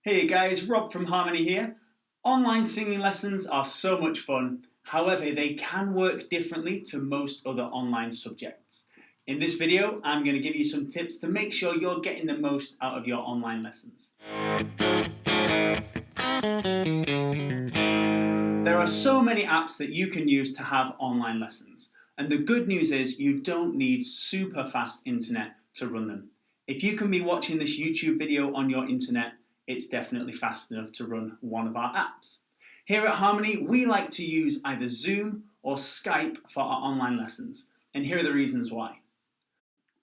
Hey guys, Rob from Harmony here. Online singing lessons are so much fun, however they can work differently to most other online subjects. In this video, I'm going to give you some tips to make sure you're getting the most out of your online lessons. There are so many apps that you can use to have online lessons, and the good news is you don't need super fast internet to run them. If you can be watching this YouTube video on your internet, it's definitely fast enough to run one of our apps. Here at Harmony, we like to use either Zoom or Skype for our online lessons, and here are the reasons why.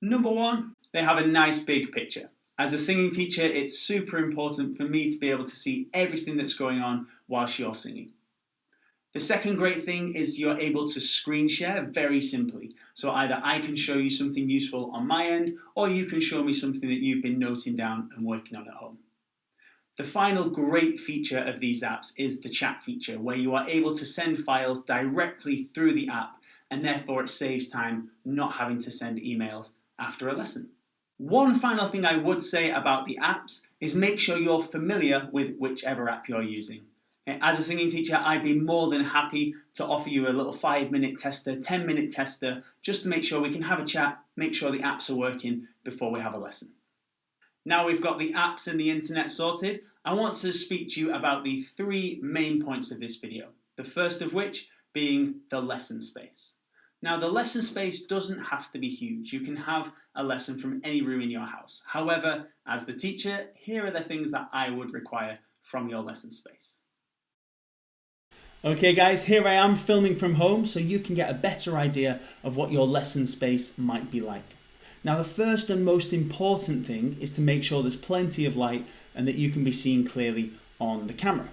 Number one, they have a nice big picture. As a singing teacher, it's super important for me to be able to see everything that's going on whilst you're singing. The second great thing is you're able to screen share very simply. So either I can show you something useful on my end, or you can show me something that you've been noting down and working on at home. The final great feature of these apps is the chat feature, where you are able to send files directly through the app, and therefore it saves time not having to send emails after a lesson. One final thing I would say about the apps is make sure you're familiar with whichever app you're using. As a singing teacher, I'd be more than happy to offer you a little 5-minute tester, 10-minute tester, just to make sure we can have a chat, make sure the apps are working before we have a lesson. Now we've got the apps and the internet sorted, I want to speak to you about the 3 main points of this video. The first of which being the lesson space. Now the lesson space doesn't have to be huge. You can have a lesson from any room in your house. However, as the teacher, here are the things that I would require from your lesson space. Okay guys, here I am filming from home so you can get a better idea of what your lesson space might be like. Now the first and most important thing is to make sure there's plenty of light and that you can be seen clearly on the camera.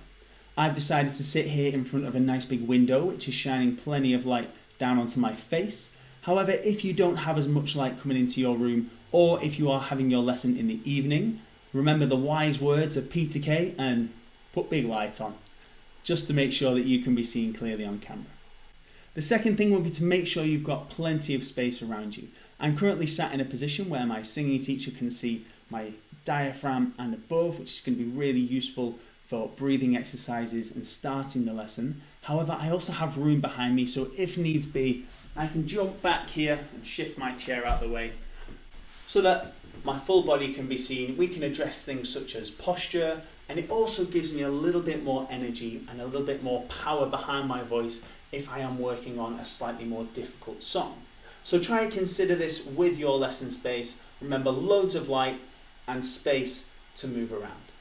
I've decided to sit here in front of a nice big window which is shining plenty of light down onto my face. However, if you don't have as much light coming into your room, or if you are having your lesson in the evening, remember the wise words of Peter Kay and put big light on, just to make sure that you can be seen clearly on camera. The second thing will be to make sure you've got plenty of space around you. I'm currently sat in a position where my singing teacher can see my diaphragm and above, which is going to be really useful for breathing exercises and starting the lesson. However, I also have room behind me, so if needs be, I can jump back here and shift my chair out of the way so that my full body can be seen. We can address things such as posture, and it also gives me a little bit more energy and a little bit more power behind my voice if I am working on a slightly more difficult song. So try and consider this with your lesson space. Remember, loads of light and space to move around.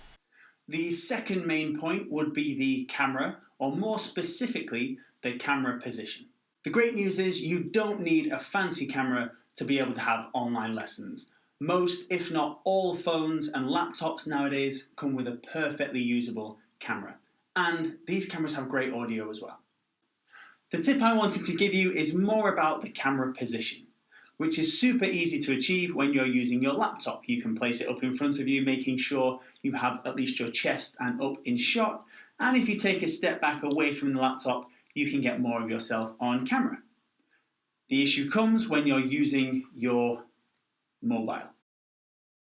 The second main point would be the camera, or more specifically, the camera position. The great news is you don't need a fancy camera to be able to have online lessons. Most, if not all, phones and laptops nowadays come with a perfectly usable camera. And these cameras have great audio as well. The tip I wanted to give you is more about the camera position, which is super easy to achieve when you're using your laptop. You can place it up in front of you, making sure you have at least your chest and up in shot. And if you take a step back away from the laptop, you can get more of yourself on camera. The issue comes when you're using your mobile.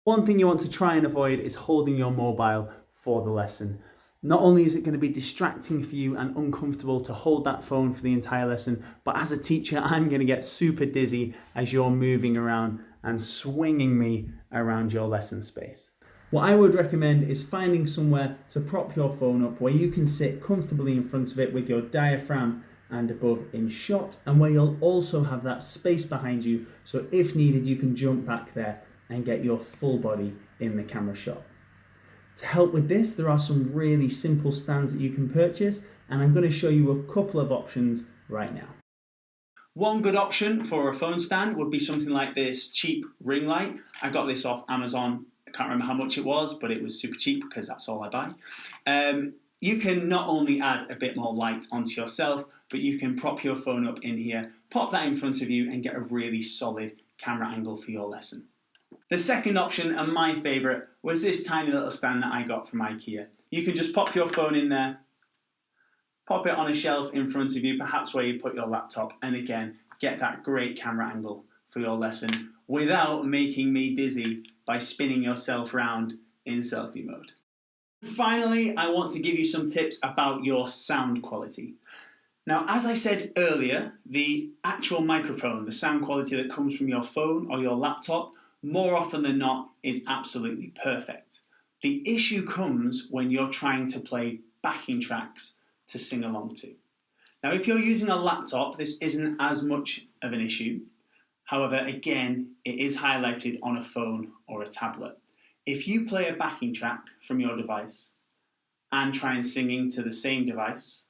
One thing you want to try and avoid is holding your mobile for the lesson. Not only is it going to be distracting for you and uncomfortable to hold that phone for the entire lesson, but as a teacher, I'm going to get super dizzy as you're moving around and swinging me around your lesson space. What I would recommend is finding somewhere to prop your phone up where you can sit comfortably in front of it with your diaphragm and above in shot, and where you'll also have that space behind you, so if needed you can jump back there and get your full body in the camera shot. To help with this, there are some really simple stands that you can purchase, and I'm going to show you a couple of options right now. One good option for a phone stand would be something like this cheap ring light. I got this off Amazon. I can't remember how much it was, but it was super cheap because that's all I buy. You can not only add a bit more light onto yourself, but you can prop your phone up in here, pop that in front of you and get a really solid camera angle for your lesson. The second option, and my favourite, was this tiny little stand that I got from IKEA. You can just pop your phone in there, pop it on a shelf in front of you, perhaps where you put your laptop, and again, get that great camera angle for your lesson without making me dizzy by spinning yourself round in selfie mode. Finally, I want to give you some tips about your sound quality. Now, as I said earlier, the actual microphone, the sound quality that comes from your phone or your laptop, more often than not, is absolutely perfect. The issue comes when you're trying to play backing tracks to sing along to. Now, if you're using a laptop, this isn't as much of an issue. However, again, it is highlighted on a phone or a tablet. If you play a backing track from your device and try and sing into the same device,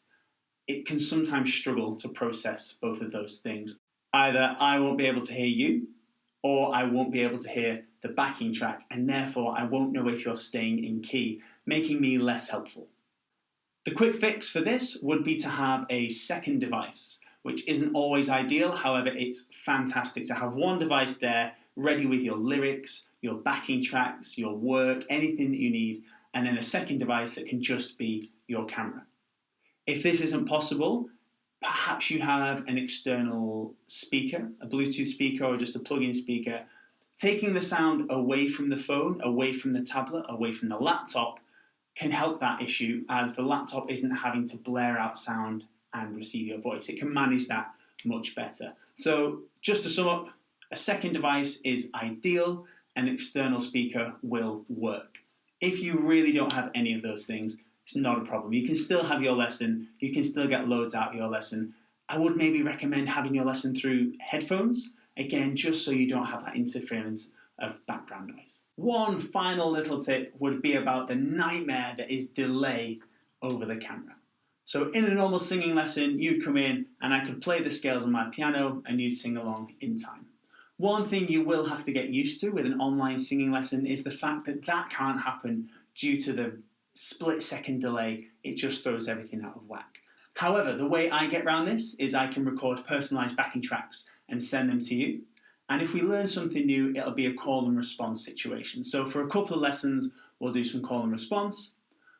it can sometimes struggle to process both of those things. Either I won't be able to hear you, or I won't be able to hear the backing track, and therefore I won't know if you're staying in key, making me less helpful. The quick fix for this would be to have a second device, which isn't always ideal. However, it's fantastic to have one device there ready with your lyrics, your backing tracks, your work, anything that you need, and then a second device that can just be your camera. If this isn't possible, perhaps you have an external speaker, a Bluetooth speaker or just a plug-in speaker. Taking the sound away from the phone, away from the tablet, away from the laptop can help that issue, as the laptop isn't having to blare out sound and receive your voice. It can manage that much better. So just to sum up, a second device is ideal, an external speaker will work. If you really don't have any of those things, it's not a problem. You can still have your lesson, you can still get loads out of your lesson. I would maybe recommend having your lesson through headphones, again, just so you don't have that interference of background noise. One final little tip would be about the nightmare that is delay over the camera. So in a normal singing lesson, you'd come in and I could play the scales on my piano and you'd sing along in time. One thing you will have to get used to with an online singing lesson is the fact that that can't happen due to the split-second delay. It just throws everything out of whack. However, the way I get around this is I can record personalised backing tracks and send them to you. And if we learn something new, it'll be a call and response situation. So for a couple of lessons, we'll do some call and response.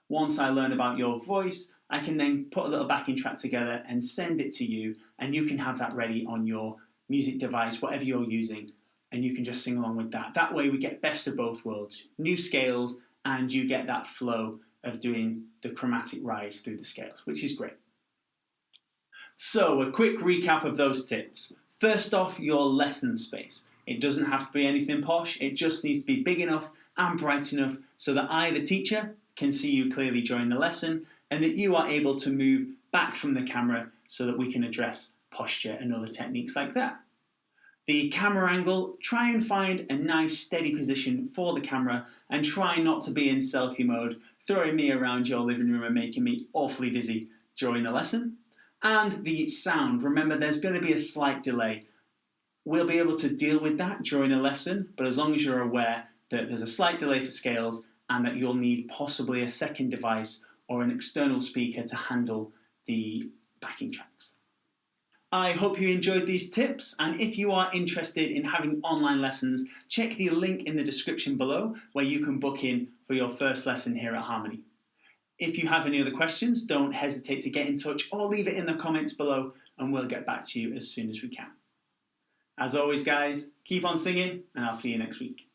Once I learn about your voice, I can then put a little backing track together and send it to you, and you can have that ready on your music device, whatever you're using, and you can just sing along with that. That way we get best of both worlds, new scales, and you get that flow of doing the chromatic rise through the scales, which is great. So a quick recap of those tips. First off, your lesson space. It doesn't have to be anything posh, it just needs to be big enough and bright enough so that I, the teacher, can see you clearly during the lesson, and that you are able to move back from the camera so that we can address posture and other techniques like that. The camera angle, try and find a nice steady position for the camera and try not to be in selfie mode, throwing me around your living room and making me awfully dizzy during the lesson. And the sound, remember there's going to be a slight delay. We'll be able to deal with that during a lesson, but as long as you're aware that there's a slight delay for scales and that you'll need possibly a second device or an external speaker to handle the backing tracks. I hope you enjoyed these tips, and if you are interested in having online lessons, check the link in the description below where you can book in for your first lesson here at Harmony. If you have any other questions, don't hesitate to get in touch or leave it in the comments below and we'll get back to you as soon as we can. As always guys, keep on singing and I'll see you next week.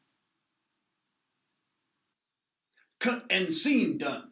Cut and scene done.